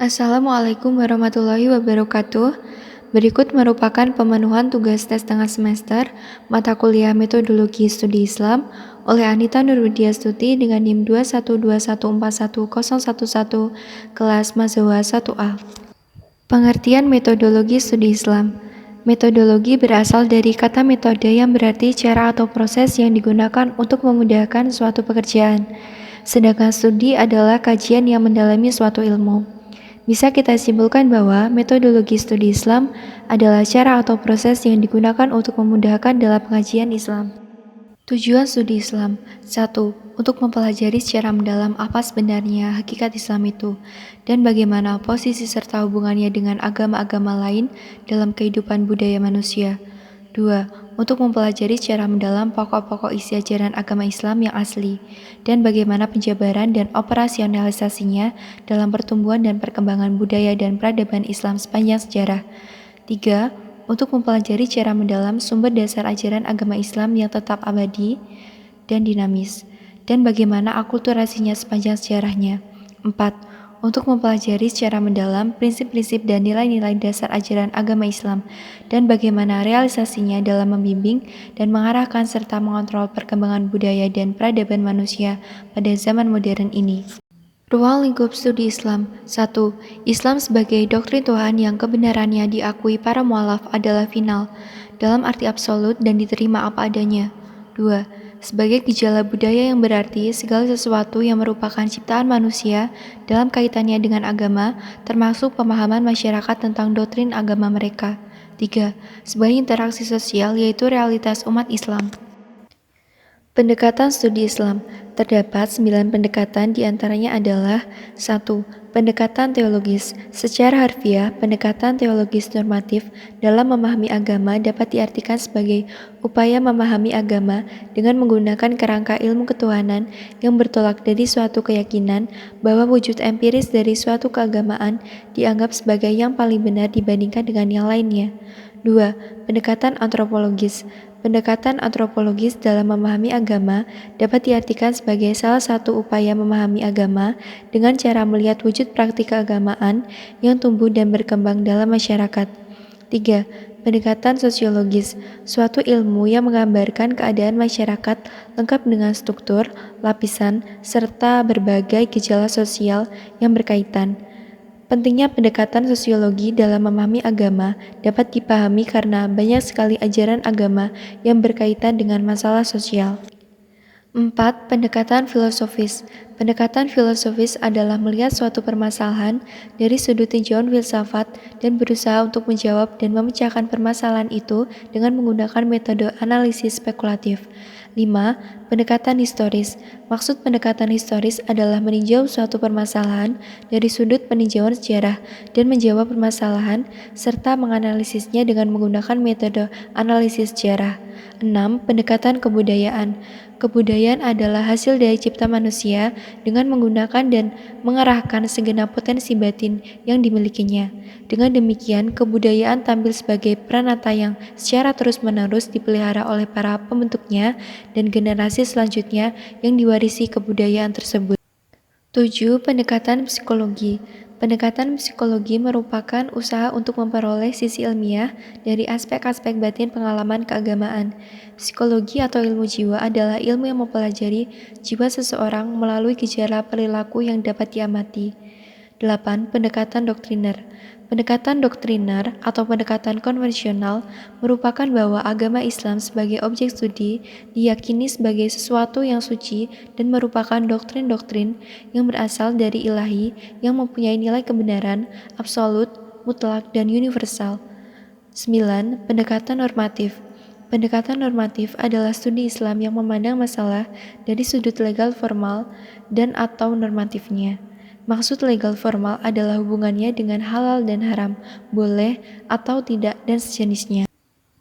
Assalamualaikum warahmatullahi wabarakatuh. Berikut merupakan pemenuhan tugas tes tengah semester mata kuliah Metodologi Studi Islam oleh Anita Nurwidiastuti dengan NIM 212141011 kelas Mazhawa 1A. Pengertian metodologi studi Islam. Metodologi berasal dari kata metode yang berarti cara atau proses yang digunakan untuk memudahkan suatu pekerjaan. Sedangkan studi adalah kajian yang mendalami suatu ilmu. Bisa kita simpulkan bahwa metodologi studi Islam adalah cara atau proses yang digunakan untuk memudahkan dalam pengajian Islam. Tujuan studi Islam 1. Untuk mempelajari secara mendalam apa sebenarnya hakikat Islam itu dan bagaimana posisi serta hubungannya dengan agama-agama lain dalam kehidupan budaya manusia. 2. Untuk mempelajari secara mendalam pokok-pokok isi ajaran agama Islam yang asli dan bagaimana penjabaran dan operasionalisasinya dalam pertumbuhan dan perkembangan budaya dan peradaban Islam sepanjang sejarah. 3. Untuk mempelajari secara mendalam sumber dasar ajaran agama Islam yang tetap abadi dan dinamis dan bagaimana akulturasinya sepanjang sejarahnya. 4. Untuk mempelajari secara mendalam prinsip-prinsip dan nilai-nilai dasar ajaran agama Islam dan bagaimana realisasinya dalam membimbing dan mengarahkan serta mengontrol perkembangan budaya dan peradaban manusia pada zaman modern ini. Ruang lingkup studi Islam 1. Islam sebagai doktrin Tuhan yang kebenarannya diakui para mualaf adalah final, dalam arti absolut dan diterima apa adanya. 2. Sebagai gejala budaya yang berarti segala sesuatu yang merupakan ciptaan manusia dalam kaitannya dengan agama, termasuk pemahaman masyarakat tentang doktrin agama mereka. 3. Sebagai interaksi sosial yaitu realitas umat Islam. Pendekatan studi Islam. Terdapat 9 pendekatan, diantaranya adalah 1. Pendekatan teologis. Secara harfiah, pendekatan teologis normatif dalam memahami agama dapat diartikan sebagai upaya memahami agama dengan menggunakan kerangka ilmu ketuhanan yang bertolak dari suatu keyakinan bahwa wujud empiris dari suatu keagamaan dianggap sebagai yang paling benar dibandingkan dengan yang lainnya. 2. Pendekatan antropologis. Pendekatan antropologis dalam memahami agama dapat diartikan sebagai salah satu upaya memahami agama dengan cara melihat wujud praktik keagamaan yang tumbuh dan berkembang dalam masyarakat. 3. Pendekatan sosiologis, suatu ilmu yang menggambarkan keadaan masyarakat lengkap dengan struktur, lapisan, serta berbagai gejala sosial yang berkaitan. Pentingnya pendekatan sosiologi dalam memahami agama dapat dipahami karena banyak sekali ajaran agama yang berkaitan dengan masalah sosial. 4. Pendekatan filosofis. Pendekatan filosofis adalah melihat suatu permasalahan dari sudut tinjauan filsafat dan berusaha untuk menjawab dan memecahkan permasalahan itu dengan menggunakan metode analisis spekulatif. 5. Pendekatan historis. Maksud pendekatan historis adalah meninjau suatu permasalahan dari sudut peninjauan sejarah dan menjawab permasalahan serta menganalisisnya dengan menggunakan metode analisis sejarah. 6. Pendekatan kebudayaan. Kebudayaan adalah hasil dari cipta manusia dengan menggunakan dan mengarahkan segenap potensi batin yang dimilikinya. Dengan demikian, kebudayaan tampil sebagai pranata yang secara terus-menerus dipelihara oleh para pembentuknya dan generasi selanjutnya yang diwarisi kebudayaan tersebut. 7. Pendekatan psikologi. Pendekatan psikologi merupakan usaha untuk memperoleh sisi ilmiah dari aspek-aspek batin pengalaman keagamaan. Psikologi atau ilmu jiwa adalah ilmu yang mempelajari jiwa seseorang melalui gejala perilaku yang dapat diamati. 8. Pendekatan doktriner. Pendekatan doktriner atau pendekatan konvensional merupakan bahwa agama Islam sebagai objek studi diyakini sebagai sesuatu yang suci dan merupakan doktrin-doktrin yang berasal dari ilahi yang mempunyai nilai kebenaran, absolut, mutlak, dan universal. 9. Pendekatan normatif. Pendekatan normatif adalah studi Islam yang memandang masalah dari sudut legal formal dan atau normatifnya. Maksud legal formal adalah hubungannya dengan halal dan haram, boleh atau tidak, dan sejenisnya.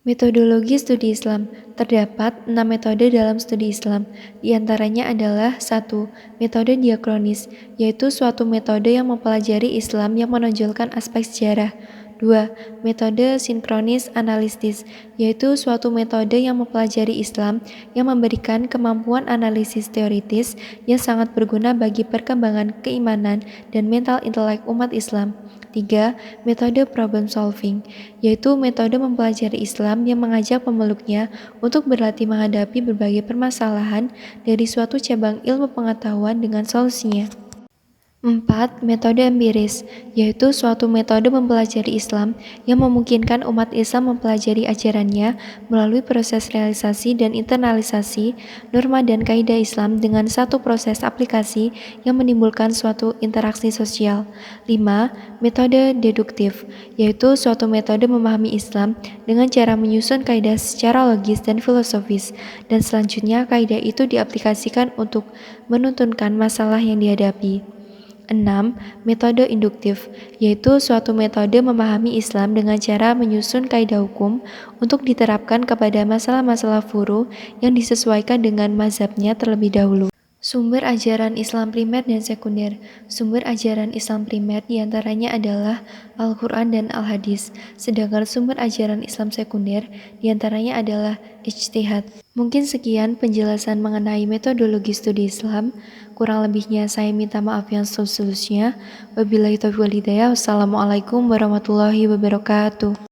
Metodologi studi Islam. Terdapat 6 metode dalam studi Islam. Di antaranya adalah 1. Metode diakronis, yaitu suatu metode yang mempelajari Islam yang menonjolkan aspek sejarah. 2. Metode sinkronis analisis, yaitu suatu metode yang mempelajari Islam yang memberikan kemampuan analisis teoritis yang sangat berguna bagi perkembangan keimanan dan mental intelek umat Islam. 3. Metode problem solving, yaitu metode mempelajari Islam yang mengajak pemeluknya untuk berlatih menghadapi berbagai permasalahan dari suatu cabang ilmu pengetahuan dengan solusinya. 4. Metode empiris, yaitu suatu metode mempelajari Islam yang memungkinkan umat Islam mempelajari ajarannya melalui proses realisasi dan internalisasi norma dan kaidah Islam dengan satu proses aplikasi yang menimbulkan suatu interaksi sosial. 5. Metode deduktif, yaitu suatu metode memahami Islam dengan cara menyusun kaidah secara logis dan filosofis, dan selanjutnya kaidah itu diaplikasikan untuk menuntunkan masalah yang dihadapi. 6. Metode induktif, yaitu suatu metode memahami Islam dengan cara menyusun kaidah hukum untuk diterapkan kepada masalah-masalah furu yang disesuaikan dengan mazhabnya terlebih dahulu. Sumber ajaran Islam primer dan sekunder. Sumber ajaran Islam primer diantaranya adalah Al-Quran dan Al-Hadis, sedangkan sumber ajaran Islam sekunder diantaranya adalah ijtihad. Mungkin sekian penjelasan mengenai metodologi studi Islam. Kurang lebihnya saya minta maaf yang seluruhnya. Wabillahi taufiq wal hidayah. Wassalamualaikum warahmatullahi wabarakatuh.